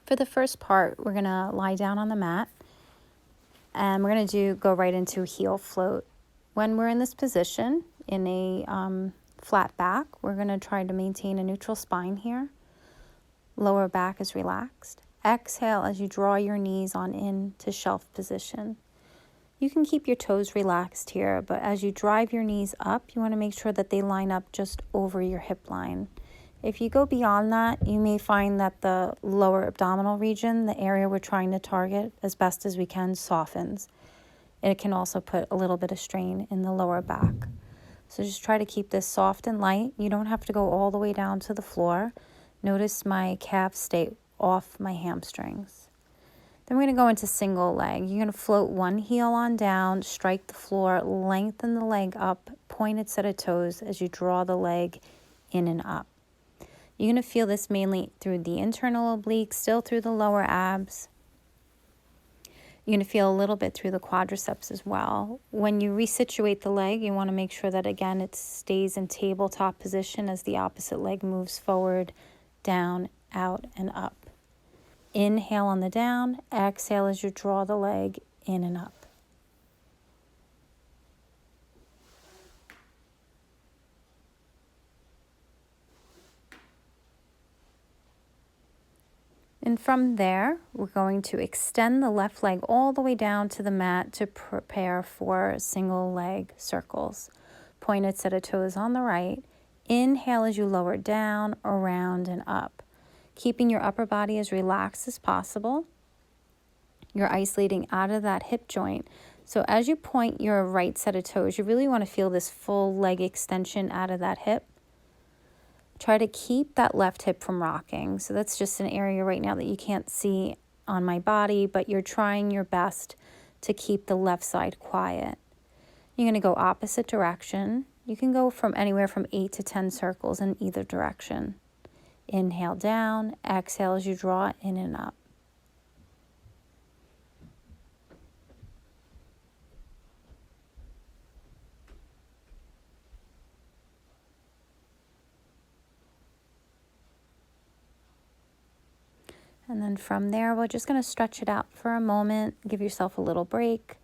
For the first part, we're gonna lie down on the mat and we're gonna go right into heel float. When we're in this position, in a flat back, we're gonna try to maintain a neutral spine here. Lower back is relaxed. Exhale as you draw your knees on in to shelf position. You can keep your toes relaxed here, but as you drive your knees up, you want to make sure that they line up just over your hip line. If you go beyond that, you may find that the lower abdominal region, the area we're trying to target as best as we can, softens. It can also put a little bit of strain in the lower back. So just try to keep this soft and light. You don't have to go all the way down to the floor. Notice my calves stay off my hamstrings. Then we're going to go into single leg. You're going to float one heel on down, strike the floor, lengthen the leg up, pointed set of toes as you draw the leg in and up. You're going to feel this mainly through the internal obliques, still through the lower abs. You're going to feel a little bit through the quadriceps as well. When you resituate the leg, you want to make sure that, again, it stays in tabletop position as the opposite leg moves forward, down, out, and up. Inhale on the down, exhale as you draw the leg in and up. And from there, we're going to extend the left leg all the way down to the mat to prepare for single leg circles. Pointed set of toes on the right. Inhale as you lower down, around, and up. Keeping your upper body as relaxed as possible. You're isolating out of that hip joint. So as you point your right set of toes, you really want to feel this full leg extension out of that hip. Try to keep that left hip from rocking. So that's just an area right now that you can't see on my body, but you're trying your best to keep the left side quiet. You're going to go opposite direction. You can go from anywhere from 8 to 10 circles in either direction. Inhale down, exhale as you draw in and up. And then from there, we're just going to stretch it out for a moment, give yourself a little break.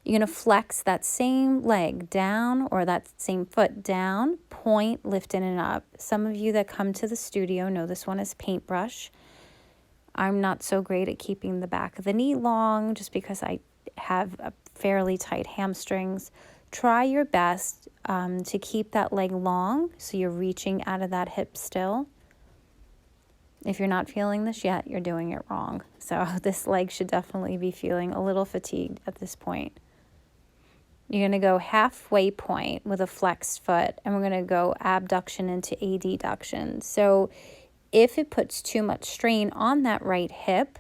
You're going to flex that same leg down or that same foot down, point, lift in and up. Some of you that come to the studio know this one is paintbrush. I'm not so great at keeping the back of the knee long just because I have a fairly tight hamstrings. Try your best to keep that leg long so you're reaching out of that hip still. If you're not feeling this yet, you're doing it wrong. So this leg should definitely be feeling a little fatigued at this point. You're going to go halfway point with a flexed foot, and we're going to go abduction into adduction. So if it puts too much strain on that right hip,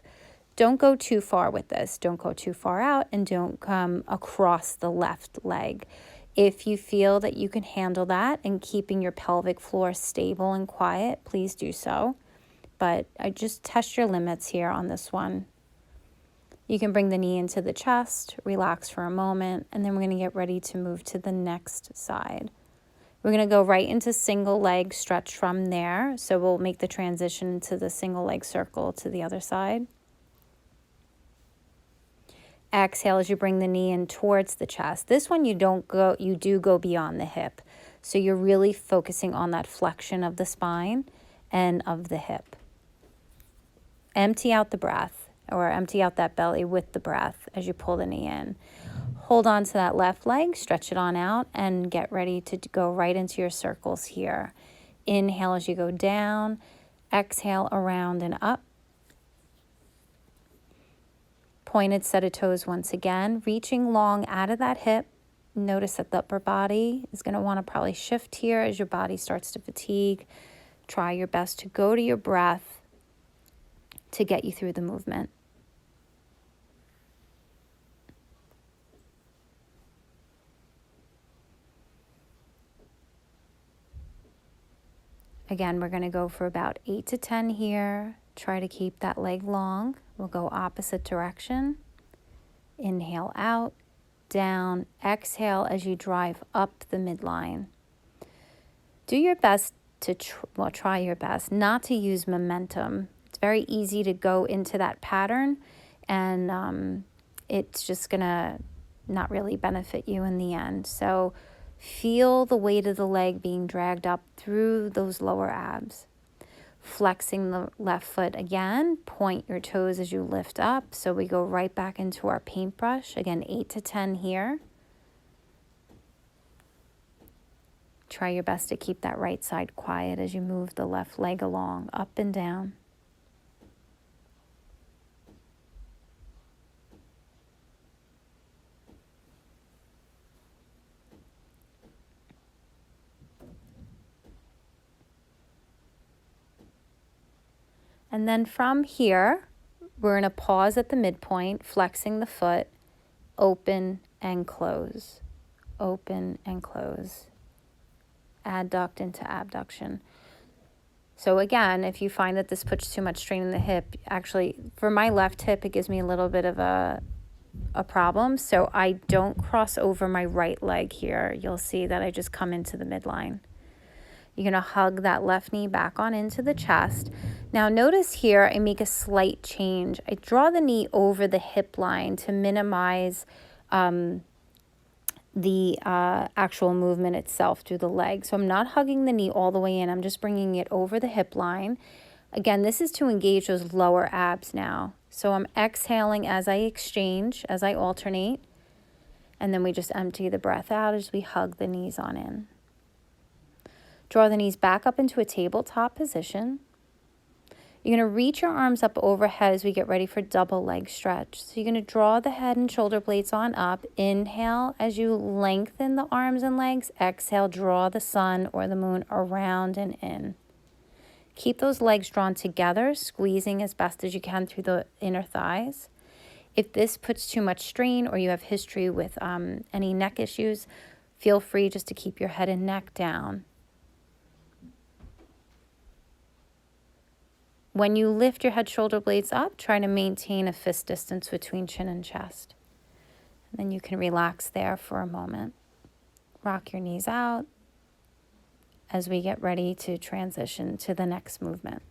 don't go too far with this. Don't go too far out and don't come across the left leg. If you feel that you can handle that and keeping your pelvic floor stable and quiet, please do so. But I just test your limits here on this one. You can bring the knee into the chest, relax for a moment, and then we're going to get ready to move to the next side. We're going to go right into single leg stretch from there. So we'll make the transition to the single leg circle to the other side. Exhale as you bring the knee in towards the chest. This one you do go beyond the hip. So you're really focusing on that flexion of the spine and of the hip. Empty out the breath. Or empty out that belly with the breath as you pull the knee in. Hold on to that left leg, stretch it on out, and get ready to go right into your circles here. Inhale as you go down, exhale around and up. Pointed set of toes once again, reaching long out of that hip. Notice that the upper body is going to want to probably shift here as your body starts to fatigue. Try your best to go to your breath to get you through the movement. Again, we're going to go for about 8 to 10 here. Try to keep that leg long. We'll go opposite direction. Inhale out, down, exhale as you drive up the midline. Do your best to, try your best not to use momentum. It's very easy to go into that pattern, and it's just gonna not really benefit you in the end. So feel the weight of the leg being dragged up through those lower abs. Flexing the left foot again, point your toes as you lift up. So we go right back into our paintbrush. Again, 8 to 10 here. Try your best to keep that right side quiet as you move the left leg along, up and down. And then from here, we're going to pause at the midpoint, flexing the foot, open and close, open and close. Adduct into abduction. So again, if you find that this puts too much strain in the hip, actually for my left hip, it gives me a little bit of a problem. So I don't cross over my right leg here. You'll see that I just come into the midline. You're going to hug that left knee back on into the chest. Now notice here, I make a slight change. I draw the knee over the hip line to minimize the actual movement itself through the leg. So I'm not hugging the knee all the way in. I'm just bringing it over the hip line. Again, this is to engage those lower abs now. So I'm exhaling as I exchange, as I alternate. And then we just empty the breath out as we hug the knees on in. Draw the knees back up into a tabletop position. You're going to reach your arms up overhead as we get ready for double leg stretch. So you're going to draw the head and shoulder blades on up. Inhale as you lengthen the arms and legs. Exhale, draw the sun or the moon around and in. Keep those legs drawn together, squeezing as best as you can through the inner thighs. If this puts too much strain or you have history with any neck issues, feel free just to keep your head and neck down. When you lift your head shoulder blades up, try to maintain a fist distance between chin and chest. And then you can relax there for a moment. Rock your knees out as we get ready to transition to the next movement.